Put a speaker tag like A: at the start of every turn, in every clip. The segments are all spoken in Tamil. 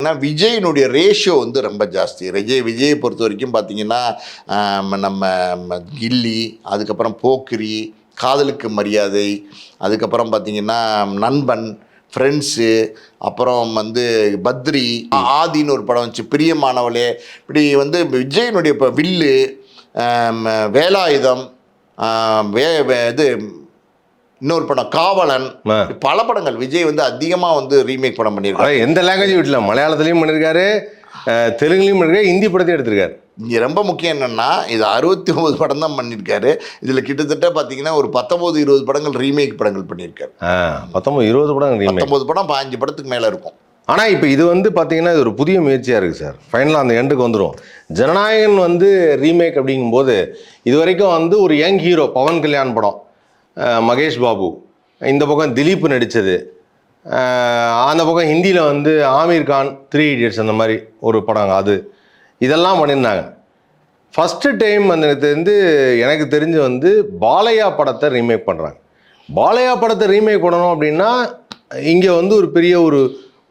A: ஏன்னா விஜயினுடைய ரேஷியோ வந்து ரொம்ப ஜாஸ்தி. விஜயை பொறுத்த வரைக்கும் பார்த்தீங்கன்னா, நம்ம கில்லி, அதுக்கப்புறம் போக்கிரி, காதலுக்கு மரியாதை, அதுக்கப்புறம் பார்த்தீங்கன்னா நண்பன், ஃப்ரெண்ட்ஸு, அப்புறம் வந்து பத்ரி, ஆதின்னு ஒரு படம் வந்துச்சு, பிரியமானவளே. இப்படி வந்து விஜயினுடைய இப்போ வில்லு, வேலாயுதம், இது இன்னொரு படம் காவலன், பல படங்கள் விஜய் வந்து அதிகமாக வந்து ரீமேக் படம் பண்ணியிருக்காரு.
B: எந்த லாங்குவேஜ் வீட்டில் மலையாளத்துலையும் பண்ணியிருக்காரு, தெலுங்குலையும் பண்ணியிருக்காரு, ஹிந்தி படத்தையும் எடுத்திருக்காரு.
A: இங்கே ரொம்ப முக்கியம் என்னென்னா, இது 69 படம் தான் பண்ணியிருக்காரு. இதில் கிட்டத்தட்ட பார்த்தீங்கன்னா ஒரு 19-20 படங்கள் ரீமேக் படங்கள் பண்ணியிருக்காரு.
B: 19-20 படம்
A: 19 படம் 15 படத்துக்கு மேலே இருக்கும்.
B: ஆனால் இப்போ இது வந்து பார்த்தீங்கன்னா இது ஒரு புதிய முயற்சியாக இருக்குது சார். ஃபைனலாக அந்த எண்டுக்கு வந்துடும். ஜனநாயகன் வந்து ரீமேக் அப்படிங்கும்போது இது வரைக்கும் வந்து ஒரு யங் ஹீரோ பவன் கல்யாண் படம், மகேஷ் பாபு, இந்த பக்கம் திலீப் நடித்தது, அந்த பக்கம் ஹிந்தியில் வந்து ஆமீர் கான் 3 Idiots அந்த மாதிரி ஒரு படம், அது இதெல்லாம் பண்ணியிருந்தாங்க. ஃபஸ்ட்டு டைம் வந்து எனக்கு தெரிஞ்சு வந்து பாலையா படத்தை ரீமேக் பண்ணுறாங்க. பாலையா படத்தை ரீமேக் பண்ணணும் அப்படின்னா இங்கே வந்து ஒரு பெரிய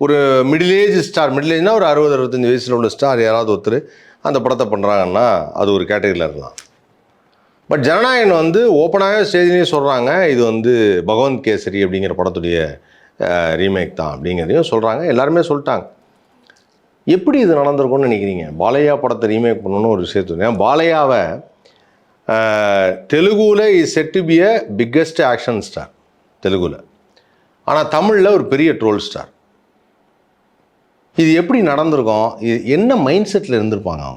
B: ஒரு மிடில் ஏஜ் ஸ்டார், மிடில் ஏஜ்னா ஒரு 60-65 வயசில் உள்ள ஸ்டார் யாராவது ஒருத்தர் அந்த படத்தை பண்ணுறாங்கன்னா அது ஒரு கேட்டகரியில் இருக்கலாம். பட் ஜனநாயகன் வந்து ஓப்பனாகவே ஸ்டேஜ்லேயே சொல்கிறாங்க இது வந்து பகவந்த் கேசரி அப்படிங்கிற படத்துடைய ரீமேக் தான் அப்படிங்கிறதையும் சொல்கிறாங்க. எல்லாருமே சொல்லிட்டாங்க. எப்படி இது நடந்திருக்கும்னு நினைக்கிறீங்க? பாலையா படத்தை ரீமேக் பண்ணணும்னு ஒரு விஷயத்து. ஏன் பாலையாவை தெலுங்குல is set to be a biggest action star தெலுங்குல, ஆனால் தமிழில் ஒரு பெரிய ட்ரோல் ஸ்டார். இது எப்படி நடந்திருக்கும்? இது என்ன மைண்ட் செட்டில் இருந்திருப்பாங்க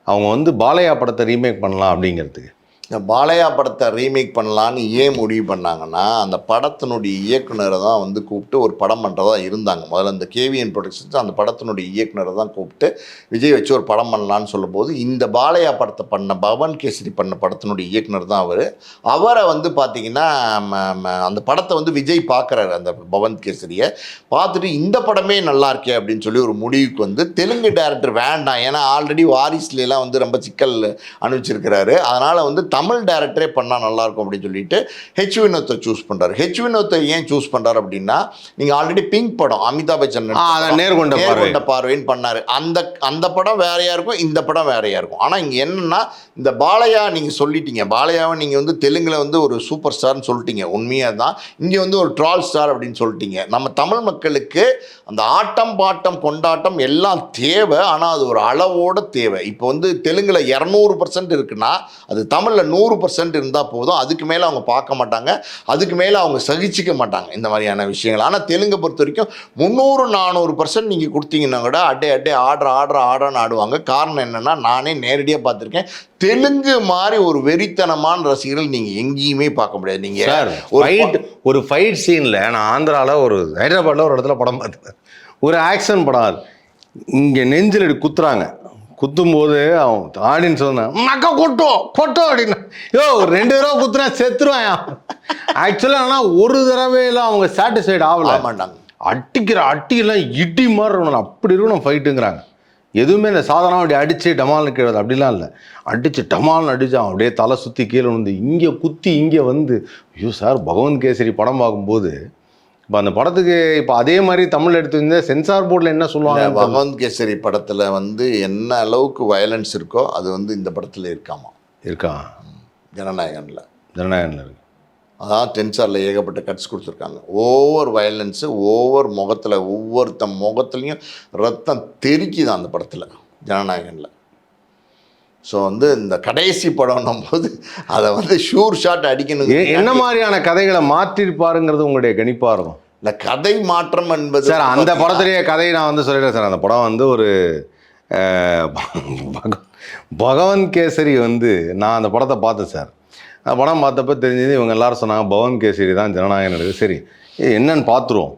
B: அவங்க வந்து பாலையா படத்தை ரீமேக் பண்ணலாம் அப்படிங்கிறதுக்கு?
A: இந்த பாலையா படத்தை ரீமேக் பண்ணலான்னு ஏன் முடிவு பண்ணாங்கன்னா, அந்த படத்தினுடைய இயக்குனரை தான் வந்து கூப்பிட்டு ஒரு படம் பண்ணுறதா இருந்தாங்க. முதல்ல இந்த கேவிஎன் ப்ரொடக்ஷன்ஸ் அந்த படத்தினுடைய இயக்குனரை தான் கூப்பிட்டு விஜய் வச்சு ஒரு படம் பண்ணலான்னு சொல்லும்போது, இந்த பாலையா படத்தை பண்ண பவன் கேசரி பண்ண படத்தினுடைய இயக்குனர் தான் அவரை வந்து பார்த்திங்கன்னா அந்த படத்தை வந்து விஜய் பார்க்குறாரு. அந்த பவன் கேசரியை பார்த்துட்டு இந்த படமே நல்லா இருக்கே அப்படின்னு சொல்லி ஒரு முடிவுக்கு வந்து தெலுங்கு டைரக்டர் வேண்டாம், ஏன்னா ஆல்ரெடி வாரிசுலாம் வந்து ரொம்ப சிக்கல் அனுப்பிச்சிருக்கிறாரு, அதனால் வந்து தமிழ் டைரக்டரே பண்ணால் நல்லாயிருக்கும் அப்படின்னு சொல்லிட்டு ஹெச் வினோத்தை சூஸ் பண்ணுறாரு. ஹெச் வினோத்தை ஏன் சூஸ் பண்ணுறாரு அப்படின்னா, நீங்கள் ஆல்ரெடி பிங்க் படம் அமிதாப் பச்சன் நேர்கொண்ட பார்வைன்னு பண்ணார். அந்த படம் வேறையாக இருக்கும், இந்த படம் வேறையாக இருக்கும். ஆனால் இங்கே என்னென்னா, இந்த பாலையா நீங்கள் சொல்லிட்டீங்க, பாலையாவை நீங்கள் வந்து தெலுங்கில் வந்து ஒரு சூப்பர் ஸ்டார்னு சொல்லிட்டீங்க, உண்மையாக தான். இங்கே வந்து ஒரு ட்ரால் ஸ்டார் அப்படின்னு சொல்லிட்டீங்க. நம்ம தமிழ் மக்களுக்கு அந்த ஆட்டம் பாட்டம் கொண்டாட்டம் எல்லாம் தேவை, ஆனால் அது ஒரு அளவோடு தேவை. இப்போ வந்து தெலுங்கில் 200% இருக்குன்னா அது தமிழில் 100% இருந்தால் போதும். அதுக்கு மேலே அவங்க பார்க்க மாட்டாங்க, அதுக்கு மேலே அவங்க சகிச்சிக்க மாட்டாங்க இந்த மாதிரியான விஷயங்கள். ஆனால் தெலுங்கை பொறுத்த வரைக்கும் 300-400% நீங்கள் கொடுத்தீங்கன்னா கூட அட்டே ஆடுறான்னு ஆடுவாங்க. காரணம் என்னென்னா, நானே நேரடியாக பார்த்துருக்கேன், தெலுங்கு மாதிரி ஒரு வெறித்தனமான ரசிகர்கள் நீங்கள் எங்கேயுமே பார்க்க முடியாது. நீங்கள்
B: ஒரு ஃபைட் சீனில், நான் ஆந்திராவில் ஒரு ஹைதராபாத்தில் ஒரு இடத்துல படம் பார்த்தேன், ஒரு ஆக்ஷன் படம், இங்கே நெஞ்சில் குத்துறாங்க, குத்தும்போது அவன் ஆடியன்ஸ் சொன்னான் மக்கா கொட்டோ அப்படின்னா, 2 தடவை குத்துனா செத்துருவான். ஆக்சுவலாக ஆனால் ஒரு தடவையில் அவங்க சாட்டிஸ்ஃபைட் ஆகல
A: மாட்டாங்க.
B: அட்டியெல்லாம் இடி மாதிரி இருக்கணும், அப்படி இருக்கணும் ஃபைட்டுங்கிறாங்க. எதுவுமே இந்த சாதாரணம் அப்படி அடித்து டமால்னு கீழே அப்படிலாம் இல்லை, அடித்து டமால்னு அடித்தான் அப்படியே தலை சுற்றி கீழே வந்து இங்கே குத்தி இங்கே வந்து. ஐயோ சார், பகவந்த் கேசரி படம் பார்க்கும்போது இப்போ அந்த படத்துக்கு இப்போ அதே மாதிரி தமிழ் எடுத்து சென்சார் போர்டில் என்ன சொல்லுவாங்க,
A: பகவந்த் கேசரி படத்தில் வந்து என்ன அளவுக்கு வயலன்ஸ் இருக்கோ அது வந்து இந்த படத்தில் இருக்கா ஜனநாயகனில் இருக்கு. அதான் சென்சாரில் ஏகப்பட்ட கட்ஸ் கொடுத்துருக்காங்க. ஓவர் வயலன்ஸு, ஓவர் முகத்தில், முகத்துலேயும் ரத்தம் தெறிக்குதான் அந்த படத்தில் ஜனநாயகனில். ஸோ வந்து இந்த கடைசி படம்னும் போது அதை வந்து ஷூர் ஷாட் அடிக்கணும்.
B: என்ன மாதிரியான கதைகளை மாற்றிருப்பாருங்கிறது உங்களுடைய கணிப்பாக இருக்கும்?
A: இல்லை, கதை மாற்றம் என்பது
B: சார் அந்த படத்துலேயே கதையை நான் வந்து சொல்லிடுறேன் சார். அந்த படம் வந்து ஒரு பகவந்த் கேசரி வந்து நான் அந்த படத்தை பார்த்தேன் சார். அந்த படம் பார்த்தப்போ தெரிஞ்சது, இவங்க எல்லாரும் சொன்னாங்க பகவந்த் கேசரி தான் ஜனநாயகன் இருக்குது. சரி, என்னென்னு பார்த்துருவோம்,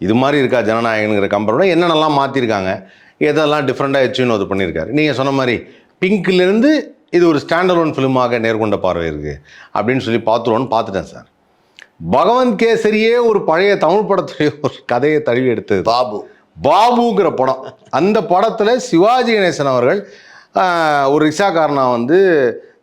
B: இது மாதிரி இருக்கா ஜனநாயகனுங்கிற கம்பெனியோட என்னென்னலாம் மாற்றிருக்காங்க, எதெல்லாம் டிஃப்ரெண்ட்டாக ஹெச் வினோத் பண்ணியிருக்காரு. நீங்கள் சொன்ன மாதிரி பிங்க்லேருந்து இது ஒரு ஸ்டாண்டர்ட் ஃபிலிமாக நேர்கொண்ட பார்வை இருக்குது அப்படின்னு சொல்லி பார்த்துட்டேன் சார். பகவந்த் கேசரியே ஒரு பழைய தமிழ் படத்துடைய ஒரு கதையை தழுவி எடுத்தது பாபுங்கிற படம். அந்த படத்தில் சிவாஜி கணேசன் அவர்கள் ஒரு ரிக்ஷாக்காரனா வந்து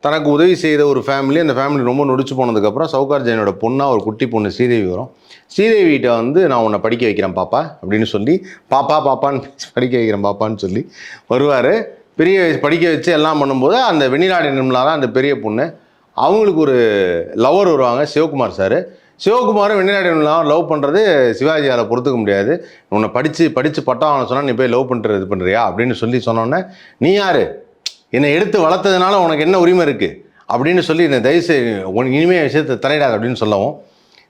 B: தனக்கு உதவி செய்த ஒரு ஃபேமிலி, அந்த ஃபேமிலி ரொம்ப நொடிச்சு போனதுக்கப்புறம் சவுகார் ஜெயனோட பொண்ணாக ஒரு குட்டி பொண்ணு ஸ்ரீதேவி வரும். ஸ்ரீதேவிகிட்ட வந்து நான் உன்னை படிக்க வைக்கிறேன் பாப்பா அப்படின்னு சொல்லி பாப்பான்னு படிக்க வைக்கிறேன் பாப்பான்னு சொல்லி வருவார். பெரிய படிக்க வச்சு எல்லாம் பண்ணும்போது அந்த வெண்ணிலாடி நிர்மலா தான் அந்த பெரிய பொண்ணு. அவங்களுக்கு ஒரு லவர் வருவாங்க, சிவகுமார் சார். சிவகுமாரும் வெண்ணிலாடி நிர்மலாவும் லவ் பண்ணுறது சிவாஜியால் பொறுத்துக்க முடியாது. உன்னை படித்து பட்டம் வாங்க சொன்னால் நீ போய் லவ் பண்ணுறது இது பண்ணுறியா அப்படின்னு சொல்லி சொன்னோன்னே, நீ யார், என்னை எடுத்து வளர்த்ததுனால உனக்கு என்ன உரிமை இருக்குது அப்படின்னு சொல்லி என்னை தயவுசெய்து இனிமேல் விஷயத்தை தலையிடாது அப்படின்னு சொல்லவும்,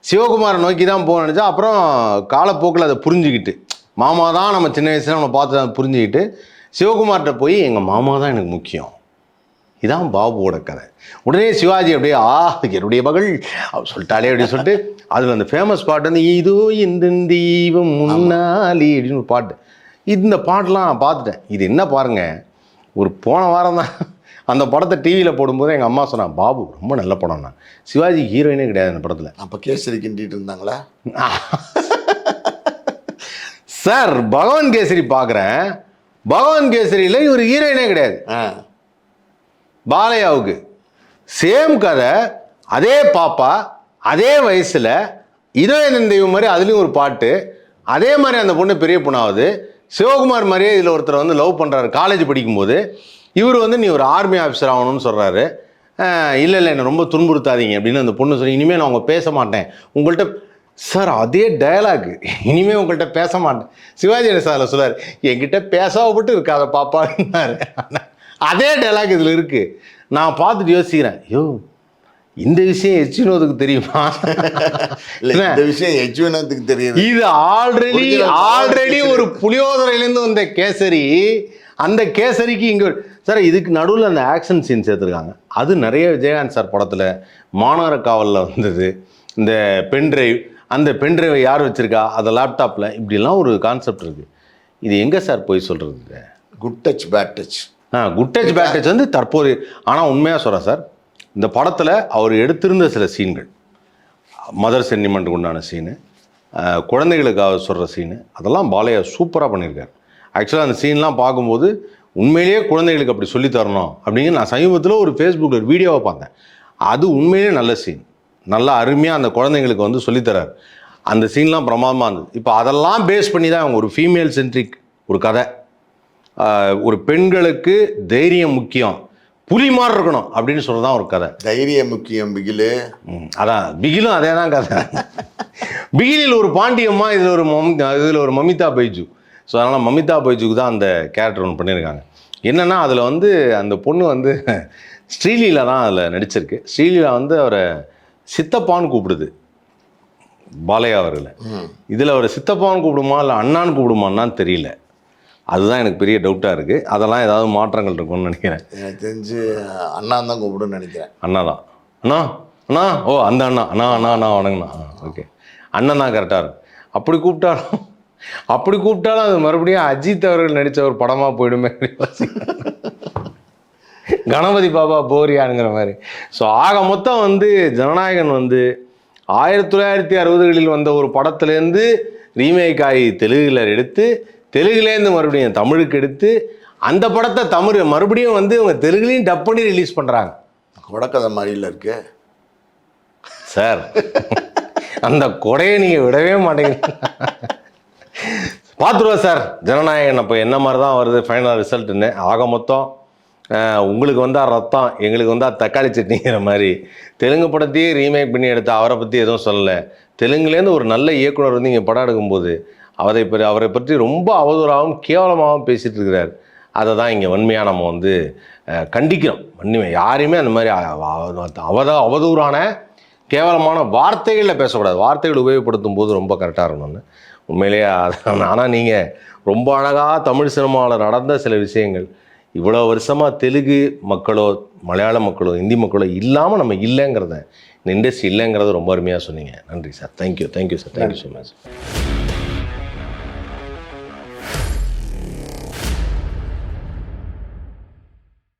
B: சிவகுமாரை நோக்கி தான் போக நினச்சா. அப்புறம் காலப்போக்கில் அதை புரிஞ்சுக்கிட்டு, மாமா தான் நம்ம சின்ன வயசுல நம்ம பார்த்து அதை புரிஞ்சுக்கிட்டு சிவகுமார்கிட்ட போய் எங்கள் மாமா தான் எனக்கு முக்கியம், இதான் பாபுவோட கதை. உடனே சிவாஜி அப்படியே என்னுடைய மகள் சொல்லிட்டாலே அப்படின்னு சொல்லிட்டு அதில் அந்த ஃபேமஸ் பாட்டு வந்து இதோ இந்த தெய்வம் முன்னாலி அப்படின்னு ஒரு பாட்டு. இந்த பாட்டெலாம் நான் பார்த்துட்டேன். இது என்ன பாருங்கள், ஒரு போன வாரம் தான் அந்த படத்தை டிவியில் போடும்போது எங்கள் அம்மா சொன்னாங்க, பாபு ரொம்ப நல்ல படம்னா. சிவாஜி ஹீரோயினே கிடையாது அந்த படத்தில்.
A: அப்போ கேசரி கிண்டிட்டு இருந்தாங்களா
B: சார்? பகவான் கேசரி பார்க்குறேன், பகவான் கேசரியில் இவர் ஹீரோயினே கிடையாது. பாலையாவுக்கு சேம் கதை, அதே பாப்பா, அதே வயசில், இதோ என் தெய்வம் மாதிரி அதுலேயும் ஒரு பாட்டு, அதே மாதிரி அந்த பொண்ணு பெரிய பொண்ணாவது. சிவகுமார் மாதிரியே இதில் ஒருத்தர் வந்து லவ் பண்ணுறாரு காலேஜ் படிக்கும்போது. இவர் வந்து நீ ஒரு ஆர்மி ஆஃபீஸர் ஆகணும்னு சொல்கிறாரு. இல்லை என்னை ரொம்ப துன்புறுத்தாதீங்க அப்படின்னு அந்த பொண்ணு சொல்லி, இனிமேல் நான் அவங்க பேச மாட்டேன் உங்கள்கிட்ட. சார் அதே டயலாக், இனிமேல் உங்கள்கிட்ட பேச மாட்டேன். சிவாஜி சாரில் சொல்லுவார், என்கிட்ட பேசாமப்பட்டு இருக்காத பாப்பான்னாரு. அதே டைலாக் இதில் இருக்குது. நான் பார்த்துட்டு யோசிக்கிறேன், இந்த விஷயம் எச் வினோதுக்கு தெரியுமா?
A: இந்த விஷயம் எச் வினோதுக்கு தெரியுது.
B: இது ஆல்ரெடி ஒரு புளியோதரையிலேருந்து வந்த கேசரி. அந்த கேசரிக்கு இங்கே சார் இதுக்கு நடுவில் அந்த ஆக்ஷன் சீன் சேர்த்துருக்காங்க. அது நிறைய விஜயகாந்த் சார் படத்தில் மாநகர காவலில் வந்தது. இந்த பென்ட்ரைவ், அந்த பென்ட்ரைவை யார் வச்சுருக்கா, அதை லேப்டாப்பில், இப்படிலாம் ஒரு கான்செப்ட் இருக்குது. இது எங்கே சார் போய் சொல்கிறது?
A: Good touch bad touch.
B: Good touch bad touch வந்து தற்போது. ஆனால் உண்மையாக சொல்கிறேன் சார், இந்த படத்தில் அவர் எடுத்திருந்த சில சீன்கள், மதர் சென்டிமெண்ட்டுக்கு உண்டான சீனு, குழந்தைகளுக்காக சொல்கிற சீனு, அதெல்லாம் பாலையா சூப்பராக பண்ணியிருக்காரு. ஆக்சுவலாக அந்த சீன்லாம் பார்க்கும்போது உண்மையிலேயே குழந்தைகளுக்கு அப்படி சொல்லித்தரணும் அப்படிங்கிற நான் சமீபத்தில் ஒரு ஃபேஸ்புக்கில் ஒரு வீடியோவை பார்த்தேன். அது உண்மையிலேயே நல்ல சீன், நல்லா அருமையாக அந்த குழந்தைங்களுக்கு வந்து சொல்லித்தரார். அந்த சீன்லாம் பிரமாதமாக இருந்தது. இப்போ அதெல்லாம் பேஸ் பண்ணி தான் அவங்க ஒரு ஃபீமேல் சென்ட்ரிக் ஒரு கதை, ஒரு பெண்களுக்கு தைரியம் முக்கியம், புலி மாதிரி இருக்கணும் அப்படின்னு சொல்லதான் ஒரு கதை.
A: தைரியம் முக்கியம் பிகிலு.
B: அதான் பிகிலும் அதே தான் கதை. பிகிலில் ஒரு பாண்டியம்மா, இதில் ஒரு மமிதா பைஜு. ஸோ அதனால் மமிதா பைஜுக்கு தான் அந்த கேரக்டர் ஒன்று பண்ணியிருக்காங்க. என்னென்னா அதில் வந்து அந்த பொண்ணு வந்து ஸ்ரீலீலா தான் அதில் நடிச்சிருக்கு. ஸ்ரீலீலா வந்து அவரை சித்தப்பான்னு கூப்பிடுது பாலையா அவர்களை. இதில் அவரை சித்தப்பான்னு கூப்பிடுமா இல்லை அண்ணான்னு கூப்பிடுமான்னு தெரியல. அதுதான் எனக்கு பெரிய டவுட்டாக இருக்குது. அதெல்லாம் ஏதாவது மாற்றங்கள் இருக்கும்னு நினைக்கிறேன்.
A: எனக்கு தெரிஞ்சு அண்ணா தான் கூப்பிடுன்னு நினைக்கிறேன்.
B: அண்ணா தான். அண்ணா அண்ணா ஓ அந்த அண்ணா அண்ணா அண்ணா அண்ணா வணங்கண்ணா. ஓகே, அண்ணன் தான் கரெக்டாக இருக்கும். அப்படி கூப்பிட்டாலும் அது மறுபடியும் அஜித் அவர்கள் நடித்த ஒரு படமாக போயிடுமே, கணபதி பாபா போரியானுங்கிற மாதிரி. ஸோ ஆக மொத்தம் வந்து ஜனநாயகன் வந்து 1960களில் வந்த ஒரு படத்துலேருந்து ரீமேக் ஆகி தெலுங்கில் எடுத்து, தெலுங்குலேருந்து மறுபடியும் தமிழுக்கு எடுத்து, அந்த படத்தை மறுபடியும் வந்து அவங்க தெலுங்குலேயும் டப் பண்ணி ரிலீஸ் பண்ணுறாங்க.
A: கொடக்கதை மாதிரியில் இருக்கு
B: சார். அந்த கொடையை நீங்கள் விடவே மாட்டேங்க. பார்த்துருவோம் சார் ஜனநாயகன் அப்போ என்ன மாதிரி தான் வருது ஃபைனல் ரிசல்ட்டுன்னு. ஆக மொத்தம் உங்களுக்கு வந்தால் ரத்தம், எங்களுக்கு வந்தால் தக்காளி சட்னிங்கிற மாதிரி தெலுங்கு படத்தையே ரீமேக் பண்ணி எடுத்த அவரை பற்றி எதுவும் சொல்லலை. தெலுங்குலேருந்து ஒரு நல்ல இயக்குனர் வந்து இங்கே படம் எடுக்கும்போது அவரை பற்றி ரொம்ப அவதூறாகவும் கேவலமாகவும் பேசிகிட்டு இருக்கிறார். அதை தான் இங்கே வன்மையாக நம்ம வந்து கண்டிக்கிறோம். வன்மை யாரையுமே அந்த மாதிரி அவதூறான கேவலமான வார்த்தைகளில் பேசக்கூடாது. வார்த்தைகள் உபயோகப்படுத்தும் போது ரொம்ப கரெக்டாக இருக்கணும்னு உண்மையிலேயே. ஆனால் நீங்கள் ரொம்ப அழகாக தமிழ் சினிமாவில் நடந்த சில விஷயங்கள், இவ்வளோ வருஷமாக தெலுங்கு மக்களோ மலையாள மக்களோ ஹிந்தி மக்களோ இல்லாமல் நம்ம இல்லைங்கிறத, இந்த இண்டஸ்ட்ரி இல்லைங்கிறத ரொம்ப அருமையாக சொன்னீங்க. நன்றி sir. Thank you sir. Thank you so much.